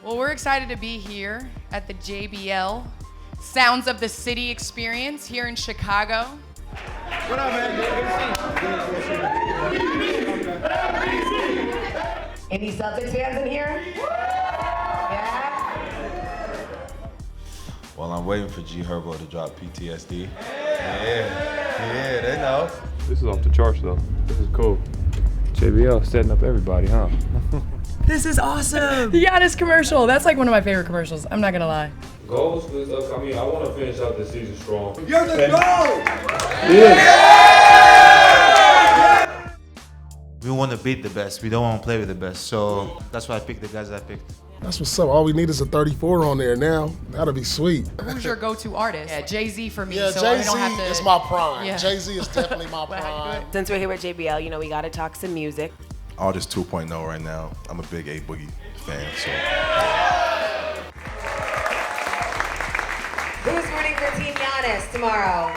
Well, we're excited to be here at the JBL Sounds of the City Experience here in Chicago. What up, man? Any Celtics fans in here? Yeah? Well, I'm waiting for G Herbo to drop PTSD. Yeah, they know. This is off the charts, though. This is cool. JBL setting up everybody, huh? This is awesome! The Giannis commercial. That's like one of my favorite commercials. I'm not gonna lie. Goals for this upcoming. I want to finish out the season strong. You're the goal! We want to beat the best. We don't want to play with the best. So that's why I picked the guys I picked. That's what's up. All we need is a 34 on there now. That'll be sweet. Who's your go-to artist? Yeah, Jay-Z for me. Yeah, so I Jay-Z don't have to... is my prime. Yeah. Jay-Z is definitely my prime. Since we're here at JBL, you know, we gotta talk some music. Artist 2.0 right now. I'm a big A Boogie fan. So Who's rooting for Team Giannis tomorrow?